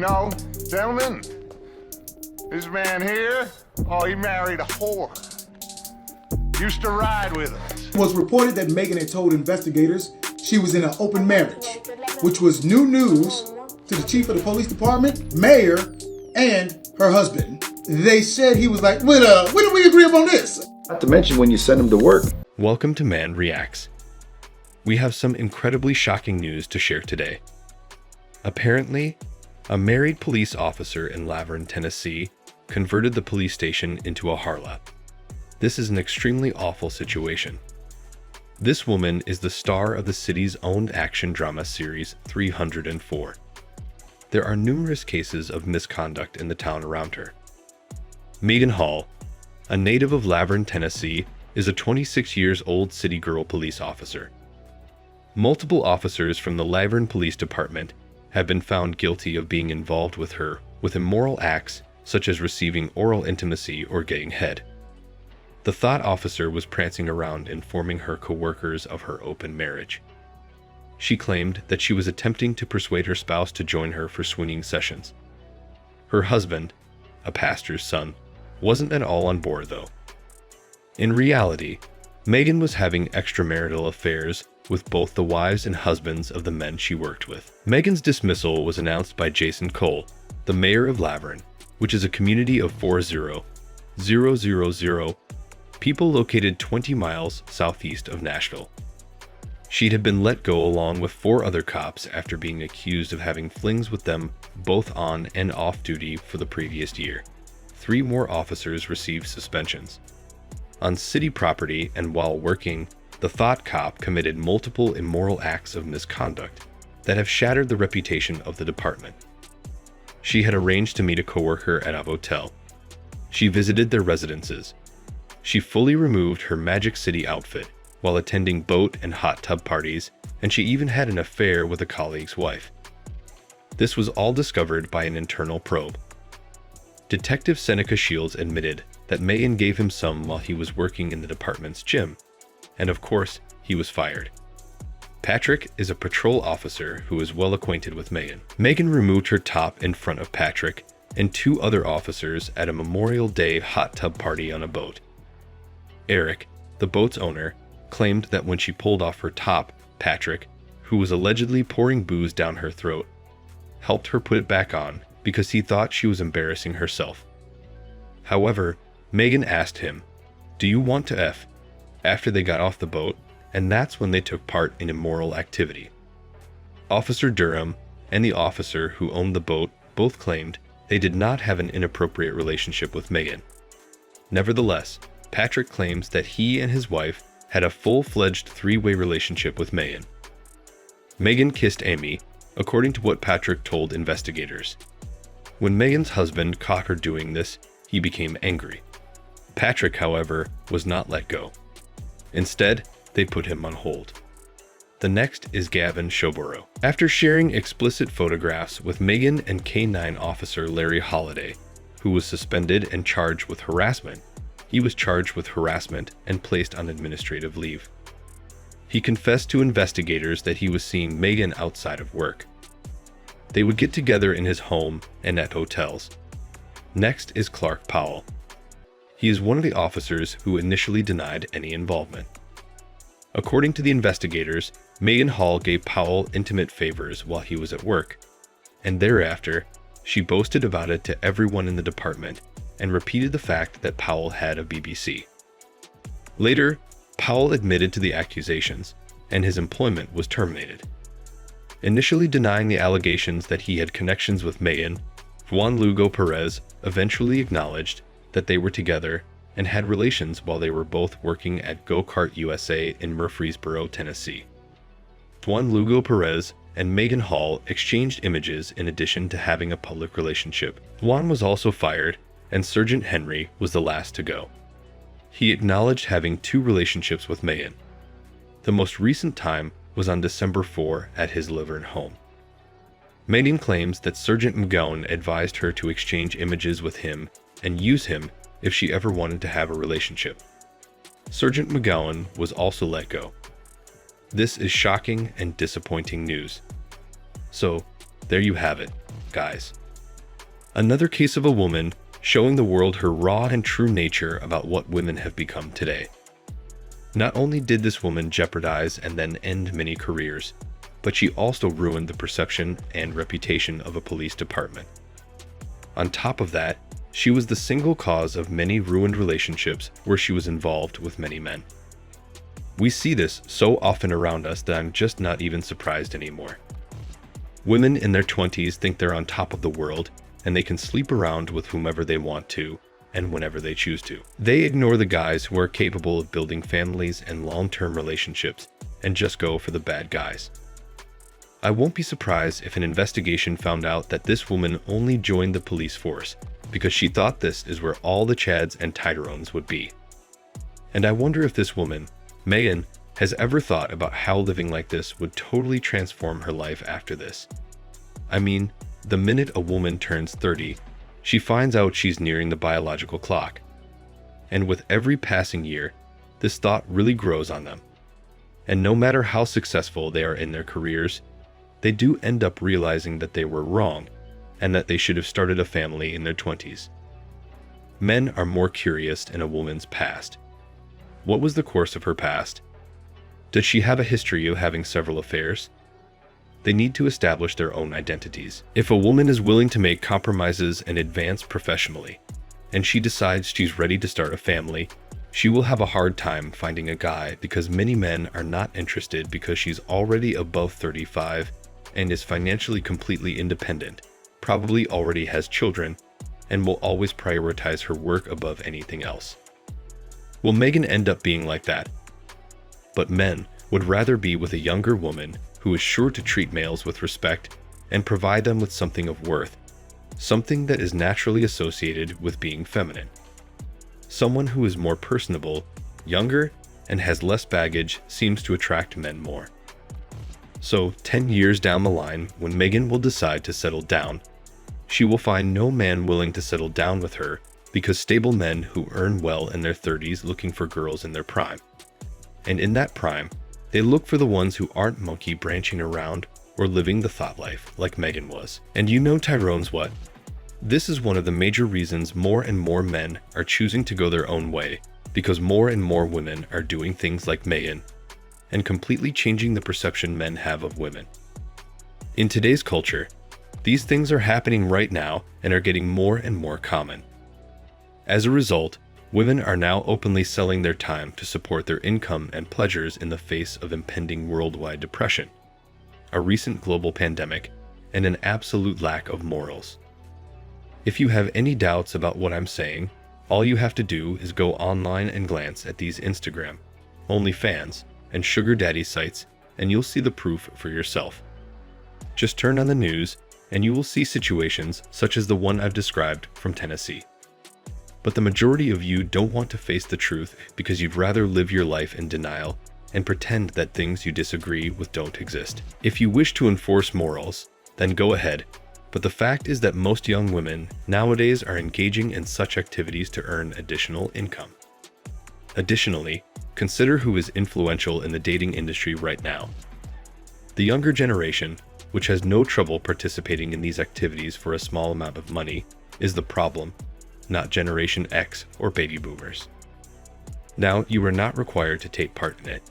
No, gentlemen, this man here, oh, he married a whore. Used to ride with us. It was reported that Maegan had told investigators she was in an open marriage, which was new news to the chief of the police department, mayor, and her husband. They said he was like, when did we agree upon this? Not to mention when you send him to work. Welcome to Man Reacts. We have some incredibly shocking news to share today. Apparently, a married police officer in Laverne, Tennessee, converted the police station into a harlot. This is an extremely awful situation. This woman is the star of the city's own action drama series 304. There are numerous cases of misconduct in the town around her. Maegan Hall, a native of Laverne, Tennessee, is a 26 years old city girl police officer. Multiple officers from the Laverne Police Department have been found guilty of being involved with her with immoral acts such as receiving oral intimacy or getting head. The thought officer was prancing around informing her co-workers of her open marriage. She claimed that she was attempting to persuade her spouse to join her for swinging sessions. Her husband, a pastor's son, wasn't at all on board though. In reality, Maegan was having extramarital affairs with both the wives and husbands of the men she worked with. Maegan's dismissal was announced by Jason Cole, the mayor of Laverne, which is a community of 40,000 people located 20 miles southeast of Nashville. She had been let go along with 4 other cops after being accused of having flings with them both on and off duty for the previous year. 3 more officers received suspensions. On city property and while working, the thought cop committed multiple immoral acts of misconduct that have shattered the reputation of the department. She had arranged to meet a coworker at a hotel. She visited their residences. She fully removed her Magic City outfit while attending boat and hot tub parties, and she even had an affair with a colleague's wife. This was all discovered by an internal probe. Detective Seneca Shields admitted that Maegan gave him some while he was working in the department's gym, and of course, he was fired. Patrick is a patrol officer who is well acquainted with Maegan. Maegan removed her top in front of Patrick and 2 other officers at a Memorial Day hot tub party on a boat. Eric, the boat's owner, claimed that when she pulled off her top, Patrick, who was allegedly pouring booze down her throat, helped her put it back on because he thought she was embarrassing herself. However, Maegan asked him, "Do you want to F?" after they got off the boat, and that's when they took part in immoral activity. Officer Durham and the officer who owned the boat both claimed they did not have an inappropriate relationship with Maegan. Nevertheless, Patrick claims that he and his wife had a full-fledged 3-way relationship with Maegan. Maegan kissed Amy, according to what Patrick told investigators. When Maegan's husband caught her doing this, he became angry. Patrick, however, was not let go. Instead, they put him on hold. The next is Gavin Showborough. After sharing explicit photographs with Maegan and K-9 officer Larry Holliday, who was suspended and charged with harassment, he was charged with harassment and placed on administrative leave. He confessed to investigators that he was seeing Maegan outside of work. They would get together in his home and at hotels. Next is Clark Powell. He is one of the officers who initially denied any involvement. According to the investigators, Maegan Hall gave Powell intimate favors while he was at work, and thereafter, she boasted about it to everyone in the department and repeated the fact that Powell had a BBC. Later, Powell admitted to the accusations, and his employment was terminated. Initially denying the allegations that he had connections with Maegan, Juan Lugo Perez eventually acknowledged that they were together and had relations while they were both working at Go-Kart USA in Murfreesboro, Tennessee. Juan Lugo Perez and Maegan Hall exchanged images in addition to having a public relationship. Juan was also fired, and Sergeant Henry was the last to go. He acknowledged having 2 relationships with Maegan. The most recent time was on December 4 at his Laverne home. Maegan claims that Sergeant McGowan advised her to exchange images with him and use him if she ever wanted to have a relationship. Sergeant McGowan was also let go. This is shocking and disappointing news. So, there you have it, guys. Another case of a woman showing the world her raw and true nature about what women have become today. Not only did this woman jeopardize and then end many careers, but she also ruined the perception and reputation of a police department. On top of that, she was the single cause of many ruined relationships where she was involved with many men. We see this so often around us that I'm just not even surprised anymore. Women in their 20s think they're on top of the world and they can sleep around with whomever they want to and whenever they choose to. They ignore the guys who are capable of building families and long-term relationships and just go for the bad guys. I won't be surprised if an investigation found out that this woman only joined the police force because she thought this is where all the Chads and Tyrones would be. And I wonder if this woman, Maegan, has ever thought about how living like this would totally transform her life after this. I mean, the minute a woman turns 30, she finds out she's nearing the biological clock. And with every passing year, this thought really grows on them. And no matter how successful they are in their careers, they do end up realizing that they were wrong and that they should have started a family in their 20s. Men are more curious in a woman's past. What was the course of her past? Does she have a history of having several affairs? They need to establish their own identities. If a woman is willing to make compromises and advance professionally, and she decides she's ready to start a family, she will have a hard time finding a guy because many men are not interested because she's already above 35 and is financially completely independent, probably already has children, and will always prioritize her work above anything else. Will Maegan end up being like that? But men would rather be with a younger woman who is sure to treat males with respect and provide them with something of worth, something that is naturally associated with being feminine. Someone who is more personable, younger, and has less baggage seems to attract men more. So 10 years down the line, when Maegan will decide to settle down, she will find no man willing to settle down with her because stable men who earn well in their 30s looking for girls in their prime. And in that prime, they look for the ones who aren't monkey branching around or living the thought life like Maegan was. And you know Tyrone's what? This is one of the major reasons more and more men are choosing to go their own way, because more and more women are doing things like Maegan and completely changing the perception men have of women. In today's culture, these things are happening right now and are getting more and more common. As a result, women are now openly selling their time to support their income and pleasures in the face of impending worldwide depression, a recent global pandemic, and an absolute lack of morals. If you have any doubts about what I'm saying, all you have to do is go online and glance at these Instagram, OnlyFans, and sugar daddy sites, and you'll see the proof for yourself. Just turn on the news, and you will see situations such as the one I've described from Tennessee. But the majority of you don't want to face the truth because you'd rather live your life in denial and pretend that things you disagree with don't exist. If you wish to enforce morals, then go ahead. But the fact is that most young women nowadays are engaging in such activities to earn additional income. Additionally, consider who is influential in the dating industry right now. The younger generation, which has no trouble participating in these activities for a small amount of money, is the problem, not Generation X or baby boomers. Now, you are not required to take part in it,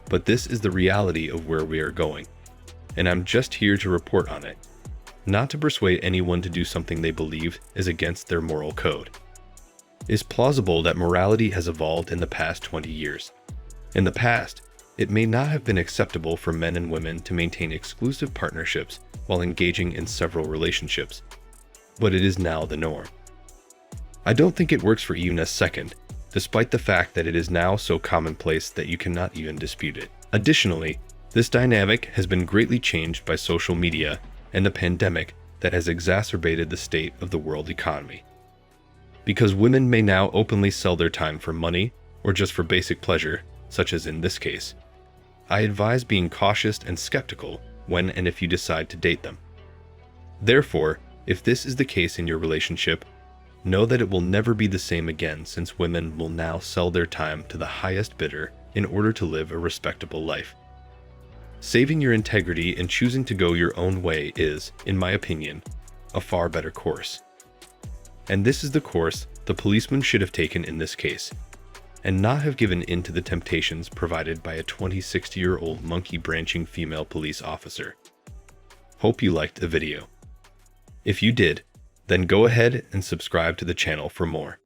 but this is the reality of where we are going, and I'm just here to report on it, not to persuade anyone to do something they believe is against their moral code. It's plausible that morality has evolved in the past 20 years. In the past, it may not have been acceptable for men and women to maintain exclusive partnerships while engaging in several relationships, but it is now the norm. I don't think it works for even a second, despite the fact that it is now so commonplace that you cannot even dispute it. Additionally, this dynamic has been greatly changed by social media and the pandemic that has exacerbated the state of the world economy. Because women may now openly sell their time for money or just for basic pleasure, such as in this case, I advise being cautious and skeptical when and if you decide to date them. Therefore, if this is the case in your relationship, know that it will never be the same again, since women will now sell their time to the highest bidder in order to live a respectable life. Saving your integrity and choosing to go your own way is, in my opinion, a far better course. And this is the course the policeman should have taken in this case, and not have given in to the temptations provided by a 26-year-old monkey-branching female police officer. Hope you liked the video. If you did, then go ahead and subscribe to the channel for more.